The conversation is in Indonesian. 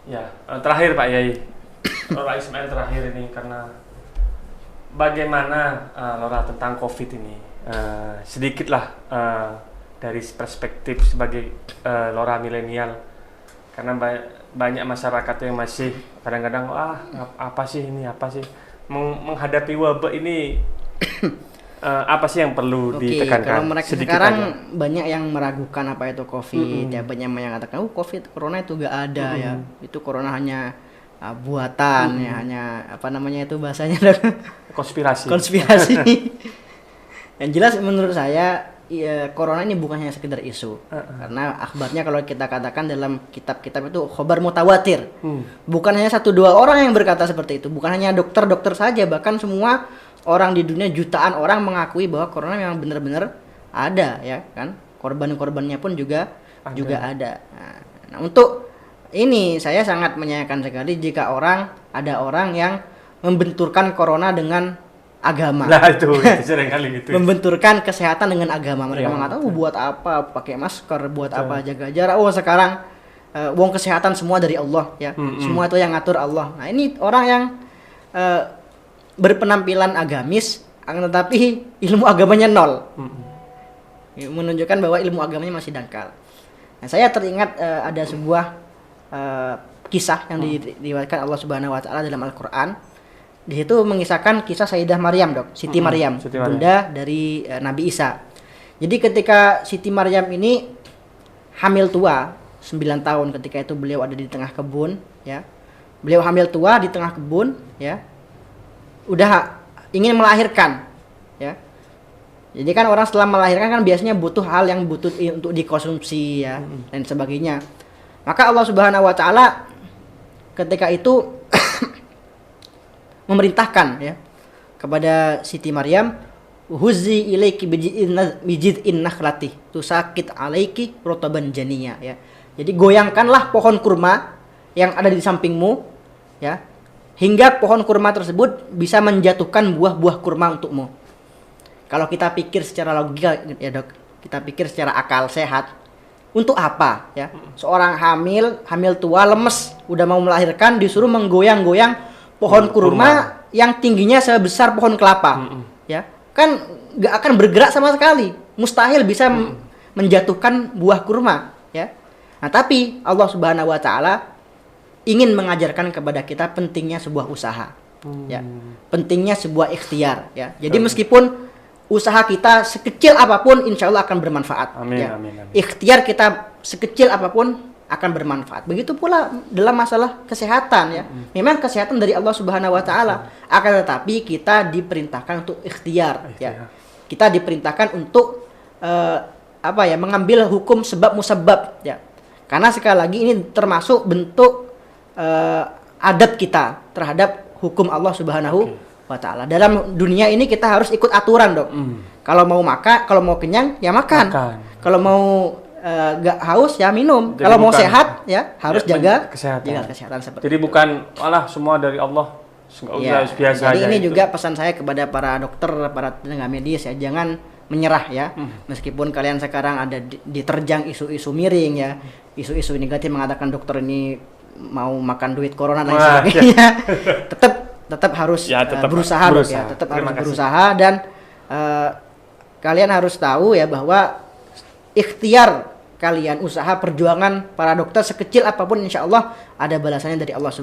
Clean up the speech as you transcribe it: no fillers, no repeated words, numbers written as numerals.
Ya, terakhir Pak Yai, Lora Ismail terakhir ini, karena bagaimana Lora tentang COVID ini, sedikitlah dari perspektif sebagai Lora milenial, karena banyak masyarakat yang masih kadang-kadang apa sih ini, apa sih menghadapi wabah ini. Apa sih yang perlu ditekankan? Kalau mereka sedikit sekarang aja. banyak yang meragukan apa itu COVID, ya banyak yang mengatakan, COVID, corona itu gak ada ya, itu corona hanya buatan ya, hanya apa namanya itu bahasanya Konspirasi. Yang jelas menurut saya, ya, corona ini bukan hanya sekedar isu, karena akhbarnya kalau kita katakan dalam kitab-kitab itu khobar mutawatir, bukan hanya 1-2 orang yang berkata seperti itu, bukan hanya dokter-dokter saja, bahkan semua orang di dunia, jutaan orang mengakui bahwa corona memang benar-benar ada, ya kan, korban-korbannya pun juga ada. Nah, untuk ini saya sangat menyayangkan sekali jika ada orang yang membenturkan corona dengan agama. Nah itu sering kali gitu. Membenturkan kesehatan dengan agama. Mereka mengatakan, buat apa pakai masker, buat apa jaga jarak. Sekarang wong kesehatan semua dari Allah, ya. Semua itu yang ngatur Allah. Nah, ini orang yang berpenampilan agamis, tetapi ilmu agamanya nol. Menunjukkan bahwa ilmu agamanya masih dangkal. Nah, saya teringat ada sebuah kisah yang diriwayatkan Allah Subhanahu wa taala dalam Al-Qur'an. Di situ mengisahkan kisah Sayyidah Maryam, Siti Maryam, bunda dari Nabi Isa. Jadi ketika Siti Maryam ini hamil tua 9 tahun, ketika itu beliau ada di tengah kebun, ya. Beliau hamil tua di tengah kebun, ya. Udah ingin melahirkan, ya. Jadi kan orang setelah melahirkan kan biasanya butuh hal yang butuh untuk dikonsumsi, ya, dan sebagainya. Maka Allah Subhanahu wa taala ketika itu memerintahkan, ya, kepada Siti Maryam, huzzi ilaiki bijid'in nakhlati tusakit alaiki rotaban janiyah, ya. Jadi goyangkanlah pohon kurma yang ada di sampingmu, ya, hingga pohon kurma tersebut bisa menjatuhkan buah-buah kurma untukmu. Kalau kita pikir secara logika, ya Dok, kita pikir secara akal sehat, untuk apa, ya? Seorang hamil tua, lemes, udah mau melahirkan, disuruh menggoyang-goyang pohon kurma yang tingginya sebesar pohon kelapa, ya, kan nggak akan bergerak sama sekali, mustahil bisa menjatuhkan buah kurma, ya. Nah, tapi Allah Subhanahu wa taala ingin mengajarkan kepada kita pentingnya sebuah usaha, ya, pentingnya sebuah ikhtiar, ya. Jadi meskipun usaha kita sekecil apapun, insya Allah akan bermanfaat. Amin, ya. amin. Ikhtiar kita sekecil apapun akan bermanfaat. Begitu pula dalam masalah kesehatan, ya. Memang kesehatan dari Allah Subhanahu wa taala, akan tetapi kita diperintahkan untuk ikhtiar, ya. Kita diperintahkan untuk mengambil hukum sebab musabab, ya. Karena sekali lagi ini termasuk bentuk adab kita terhadap hukum Allah Subhanahu wa taala. Dalam dunia ini kita harus ikut aturan, Dok. Kalau mau makan, kalau mau kenyang ya makan. Kalau mau gak haus ya minum. Kalau mau sehat ya harus jaga kesehatan seperti jadi itu. Bukan semua dari Allah. Biasa jadi aja ini itu. juga pesan saya kepada para dokter, para tenaga medis, ya, jangan menyerah, ya. Meskipun kalian sekarang ada diterjang isu-isu miring, ya, isu-isu negatif mengatakan dokter ini mau makan duit corona dan sebagainya. tetap harus berusaha, ya, tetap harus berusaha, dan kalian harus tahu, ya, bahwa ikhtiar kalian, usaha perjuangan para dokter sekecil apapun, insya Allah ada balasannya dari Allah.